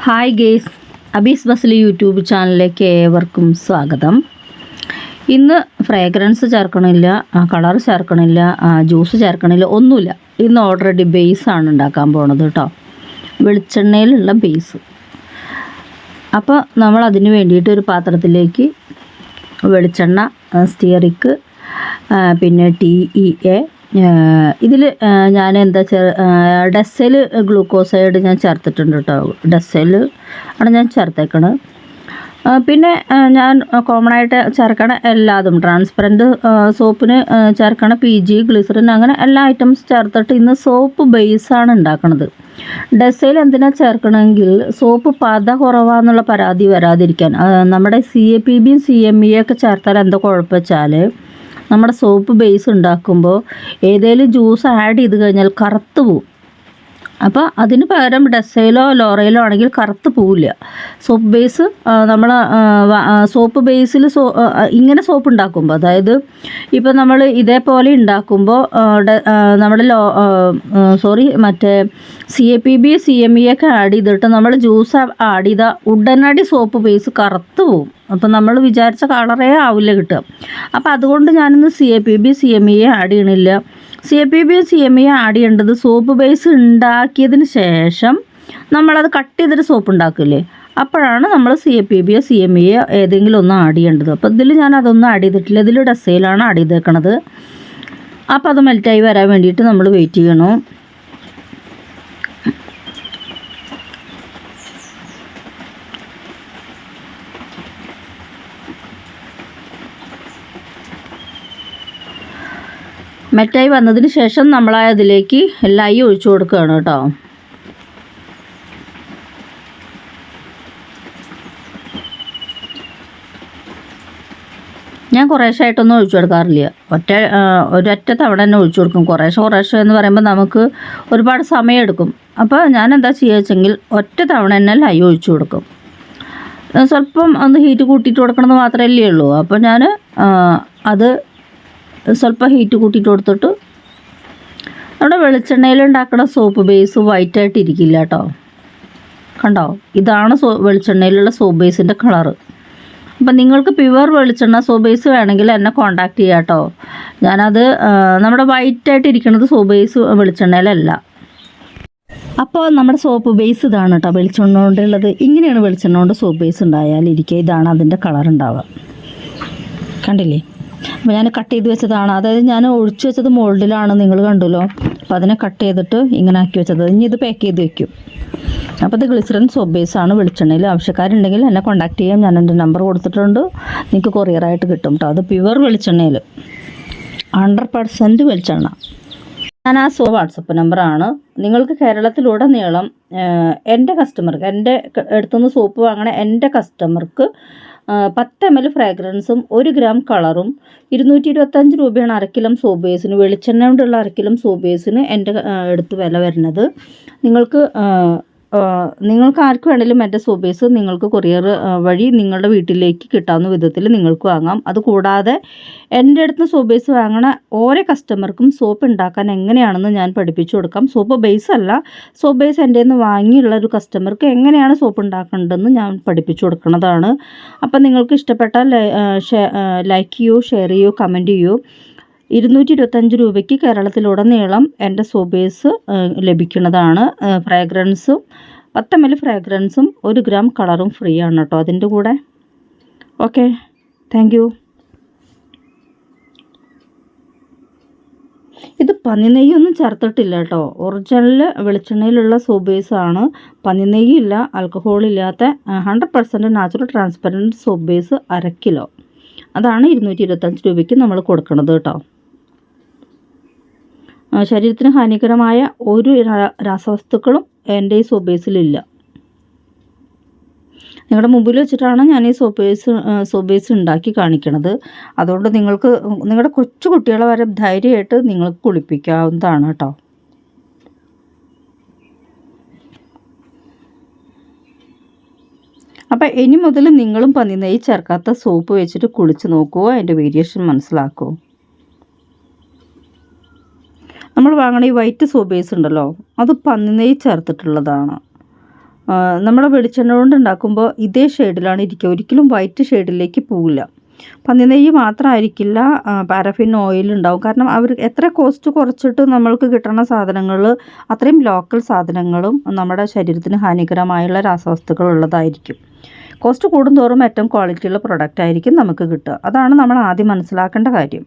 Hi guys, അബീസ് ബസ്ലി YouTube ചാനലിലേക്ക് ഏവർക്കും സ്വാഗതം. ഇന്ന് ഫ്രേഗ്രൻസ് ചേർക്കണില്ല, കളർ ചേർക്കണില്ല, ജ്യൂസ് ചേർക്കണില്ല, ഒന്നുമില്ല. ഇന്ന് ഓൾറെഡി ബേസാണ് ഉണ്ടാക്കാൻ പോണത് കേട്ടോ, വെളിച്ചെണ്ണയിലുള്ള ബേസ്. അപ്പോൾ നമ്മൾ അതിന് വേണ്ടിയിട്ട് ഒരു പാത്രത്തിലേക്ക് വെളിച്ചെണ്ണ, സ്റ്റിയറിക്ക്, പിന്നെ TEA, ഇതിൽ ഞാൻ ഡെസൽ ഗ്ലൂക്കോസൈഡ് ഞാൻ ചേർത്തിട്ടുണ്ട് കേട്ടോ. ഡെസൽ ആണ് ഞാൻ ചേർത്തേക്കണത്. പിന്നെ ഞാൻ കോമൺ ആയിട്ട് ചേർക്കണ എല്ലാതും ട്രാൻസ്പെറൻറ്റ് സോപ്പിന് ചേർക്കണ PG, ഗ്ലിസറിൻ, അങ്ങനെ എല്ലാ ഐറ്റംസ് ചേർത്തിട്ട് ഇന്ന് സോപ്പ് ബേസാണ് ഉണ്ടാക്കണത്. ഡെസയിൽ എന്തിനാണ് ചേർക്കണമെങ്കിൽ സോപ്പ് പത കുറവാന്നുള്ള പരാതി വരാതിരിക്കാൻ. നമ്മുടെ CAPB, CME ഒക്കെ ചേർത്താൽ എന്താ കുഴപ്പം വെച്ചാൽ നമ്മുടെ സോപ്പ് ബേസ് ഉണ്ടാക്കുമ്പോൾ ഏതെങ്കിലും ജ്യൂസ് ആഡ് ചെയ്ത് കഴിഞ്ഞാൽ കറുത്ത് പോവും. അപ്പോൾ അതിന് പകരം ഡെസയിലോ ലോറയിലോ ആണെങ്കിൽ കറുത്ത് പോവില്ല. സോപ്പ് ബേസ് നമ്മൾ സോപ്പ് ബേസിൽ ഇങ്ങനെ സോപ്പ് ഉണ്ടാക്കുമ്പോൾ, അതായത് ഇപ്പോൾ നമ്മൾ ഇതേപോലെ ഉണ്ടാക്കുമ്പോൾ നമ്മുടെ മറ്റേ CAPB, CME ഒക്കെ ആഡ് ചെയ്തിട്ട് നമ്മൾ ജ്യൂസ് ആഡ് ചെയ്താൽ ഉടനടി സോപ്പ് ബേസ് കറുത്ത് പോവും. അപ്പോൾ നമ്മൾ വിചാരിച്ച കളറേ ആവില്ല കിട്ടുക. അപ്പോൾ അതുകൊണ്ട് ഞാനിന്ന് CAPB, CME ആഡ് ചെയ്യണില്ല. CAPB, CME ആഡ് ചെയ്യേണ്ടത് സോപ്പ് ബേസ് ഉണ്ടാക്കിയതിന് ശേഷം നമ്മളത് കട്ട് ചെയ്തിട്ട് സോപ്പ് ഉണ്ടാക്കില്ലേ, അപ്പോഴാണ് നമ്മൾ CAPB, CME ഏതെങ്കിലും ഒന്ന് ആഡ് ചെയ്യേണ്ടത്. അപ്പോൾ ഇതിൽ ഞാൻ അതൊന്നും ആഡ് ചെയ്തിട്ടില്ല. ഇതിൽ ഡെസയിലാണ് ആഡ് ചെയ്തേക്കണത്. അപ്പോൾ അത് മെൽറ്റായി വരാൻ വേണ്ടിയിട്ട് നമ്മൾ വെയിറ്റ് ചെയ്യണം. മെൽറ്റായി വന്നതിന് ശേഷം നമ്മൾ അതിലേക്ക് ലൈ ഒഴിച്ചു കൊടുക്കുകയാണ് കേട്ടോ. ഞാൻ കുറേശ്ശായിട്ടൊന്നും ഒഴിച്ചു കൊടുക്കാറില്ല, ഒരൊറ്റ തവണ തന്നെ ഒഴിച്ചു കൊടുക്കും. കുറേശ്ശെ എന്ന് പറയുമ്പോൾ നമുക്ക് ഒരുപാട് സമയം എടുക്കും. അപ്പോൾ ഞാൻ എന്താ ചെയ്യുക വെച്ചെങ്കിൽ ഒറ്റ തവണ തന്നെ ലൈ ഒഴിച്ചു കൊടുക്കും. സ്വല്പം ഒന്ന് ഹീറ്റ് കൂട്ടിയിട്ട് കൊടുക്കണമെന്ന് മാത്രമല്ലേ ഉള്ളൂ. അപ്പോൾ ഞാൻ അത് സ്വല്പം ഹീറ്റ് കൂട്ടിയിട്ട് കൊടുത്തിട്ട്, നമ്മുടെ വെളിച്ചെണ്ണയിൽ ഉണ്ടാക്കുന്ന സോപ്പ് ബേസ് വൈറ്റായിട്ട് ഇരിക്കില്ല കേട്ടോ. കണ്ടോ, ഇതാണ് വെളിച്ചെണ്ണയിലുള്ള സോപ്പ് ബേസിൻ്റെ കളറ്. അപ്പം നിങ്ങൾക്ക് പ്യുവർ വെളിച്ചെണ്ണ സോപ്പ് ബേസ് വേണമെങ്കിൽ എന്നെ കോൺടാക്റ്റ് ചെയ്യാം കേട്ടോ. ഞാനത് നമ്മുടെ വൈറ്റായിട്ട് ഇരിക്കുന്നത് സോപ്പ് ബേസ് വെളിച്ചെണ്ണയിലല്ല. അപ്പോൾ നമ്മുടെ സോപ്പ് ബേസ് ഇതാണ് കേട്ടോ, വെളിച്ചെണ്ണ കൊണ്ടുള്ളത്. ഇങ്ങനെയാണ് വെളിച്ചെണ്ണ കൊണ്ട് സോപ്പ് ബേസ് ഉണ്ടായാലിരിക്കുക. ഇതാണ് അതിൻ്റെ കളർ ഉണ്ടാവുക. കണ്ടില്ലേ? അപ്പോൾ ഞാൻ കട്ട് ചെയ്ത് വെച്ചതാണ്, അതായത് ഞാൻ ഒഴിച്ചു വെച്ചത് മോൾഡിലാണ്, നിങ്ങൾ കണ്ടല്ലോ. അപ്പോൾ അതിനെ കട്ട് ചെയ്തിട്ട് ഇങ്ങനെ ആക്കി വെച്ചത്. ഇനി ഇത് പാക്ക് ചെയ്ത് വെക്കും. അപ്പോൾ ഇത് ഗ്ലിസറിൻ സോപ്പ് ബേസാണ് വെളിച്ചെണ്ണയിൽ. ആവശ്യക്കാരുണ്ടെങ്കിൽ എന്നെ കോൺടാക്ട് ചെയ്യാം. ഞാൻ എൻ്റെ നമ്പർ കൊടുത്തിട്ടുണ്ട്, നിങ്ങൾക്ക് കൊറിയറായിട്ട് കിട്ടും കേട്ടോ. അത് പ്യുവർ വെളിച്ചെണ്ണയിൽ 100% വെളിച്ചെണ്ണ. ഞാൻ ആ വാട്സപ്പ് നമ്പറാണ്. നിങ്ങൾക്ക് കേരളത്തിലുടനീളം എൻ്റെ കസ്റ്റമർക്ക്, എൻ്റെ അടുത്തുനിന്ന് സോപ്പ് വാങ്ങണ എൻ്റെ കസ്റ്റമർക്ക് 10 ml ഫ്രാഗ്രൻസും 1 ഗ്രാം കളറും 225 രൂപയാണ് അര കിലോ സോപ്പ് ബേസിന്. വെളിച്ചെണ്ണ കൊണ്ടുള്ള അര കിലോ സോപ്പ് ബേസിന് എൻ്റെ അടുത്ത് വില വരുന്നത്. നിങ്ങൾക്ക് ആർക്ക് വേണമെങ്കിലും എൻ്റെ സോപ്പ് ബേസ് നിങ്ങൾക്ക് കൊറിയർ വഴി നിങ്ങളുടെ വീട്ടിലേക്ക് കിട്ടാവുന്ന വിധത്തിൽ നിങ്ങൾക്ക് വാങ്ങാം. അതുകൂടാതെ എൻ്റെ അടുത്ത് സോപ്പ് ബേസ് വാങ്ങണ ഓരോ കസ്റ്റമർക്കും സോപ്പ് ഉണ്ടാക്കാൻ എങ്ങനെയാണെന്ന് ഞാൻ പഠിപ്പിച്ചു കൊടുക്കാം. സോപ്പ് ബേസ് അല്ല, സോപ്പ് ബേസ് എൻ്റെ നിന്ന് വാങ്ങിയുള്ള ഒരു കസ്റ്റമർക്ക് എങ്ങനെയാണ് സോപ്പ് ഉണ്ടാക്കേണ്ടതെന്ന് ഞാൻ പഠിപ്പിച്ചു കൊടുക്കുന്നതാണ്. അപ്പം നിങ്ങൾക്ക് ഇഷ്ടപ്പെട്ടാൽ ലൈക്ക് ചെയ്യൂ, ഷെയർ ചെയ്യൂ, കമൻറ്റ് ചെയ്യൂ. 225 രൂപയ്ക്ക് കേരളത്തിലുടനീളം എൻ്റെ സോപ്പ് ബേസ് ലഭിക്കുന്നതാണ്. ഫ്രാഗ്രൻസും 10 ml ഫ്രാഗ്രൻസും 1 ഗ്രാം കളറും ഫ്രീ ആണ് കേട്ടോ അതിൻ്റെ കൂടെ. Okay, thank you. ഇത് പന്നിനെയ്യൊന്നും ചേർത്തിട്ടില്ല കേട്ടോ. ഒറിജിനൽ വെളിച്ചെണ്ണയിലുള്ള സോപ്പ് ബേസാണ്. പന്നിനെയ്യില്ല, ആൽക്കഹോളില്ലാത്ത 100% നാച്ചുറൽ ട്രാൻസ്പെറൻറ്റ് സോപ്പ് ബേസ് അര കിലോ. അതാണ് 225 രൂപയ്ക്ക് നമ്മൾ കൊടുക്കുന്നത് കേട്ടോ. ശരീരത്തിന് ഹാനികരമായ ഒരു രാസവസ്തുക്കളും എൻ്റെ ഈ സോപ്പ് ബേസിലില്ല. നിങ്ങളുടെ മുമ്പിൽ വെച്ചിട്ടാണ് ഞാൻ ഈ സോപ്പ് ബേസ് ഉണ്ടാക്കി കാണിക്കണത്. അതുകൊണ്ട് നിങ്ങൾക്ക് നിങ്ങളുടെ കൊച്ചു കുട്ടികളെ വരെ ധൈര്യമായിട്ട് നിങ്ങൾക്ക് കുളിപ്പിക്കാവുന്നതാണ് കേട്ടോ. അപ്പോൾ ഇനി മുതൽ നിങ്ങളും പന്നിനെയ്യ് ചേർക്കാത്ത സോപ്പ് വെച്ചിട്ട് കുളിച്ച് നോക്കുമോ, അതിൻ്റെ വേരിയേഷൻ മനസ്സിലാക്കുമോ. നമ്മൾ വാങ്ങണ ഈ വൈറ്റ് സോപ്പ് ബേസ് ഉണ്ടല്ലോ, അത് പന്നിനെയ്യ് ചേർത്തിട്ടുള്ളതാണ്. നമ്മൾ വെളിച്ചെണ്ണ കൊണ്ട് ഉണ്ടാക്കുമ്പോൾ ഇതേ ഷെയ്ഡിലാണ് ഇരിക്കുക, ഒരിക്കലും വൈറ്റ് ഷെയ്ഡിലേക്ക് പോവില്ല. പന്നി നെയ്യ് മാത്രമായിരിക്കില്ല, പാരഫിൻ ഓയിൽ ഉണ്ടാവും. കാരണം അവർ എത്ര കോസ്റ്റ് കുറച്ചിട്ട് നമ്മൾക്ക് കിട്ടുന്ന സാധനങ്ങൾ അത്രയും ലോക്കൽ സാധനങ്ങളും നമ്മുടെ ശരീരത്തിന് ഹാനികരമായുള്ള രാസവസ്തുക്കൾ ഉള്ളതായിരിക്കും. കോസ്റ്റ് കൂടുന്തോറും ഏറ്റവും ക്വാളിറ്റിയുള്ള പ്രൊഡക്റ്റ് ആയിരിക്കും നമുക്ക് കിട്ടുക. അതാണ് നമ്മൾ ആദ്യം മനസ്സിലാക്കേണ്ട കാര്യം.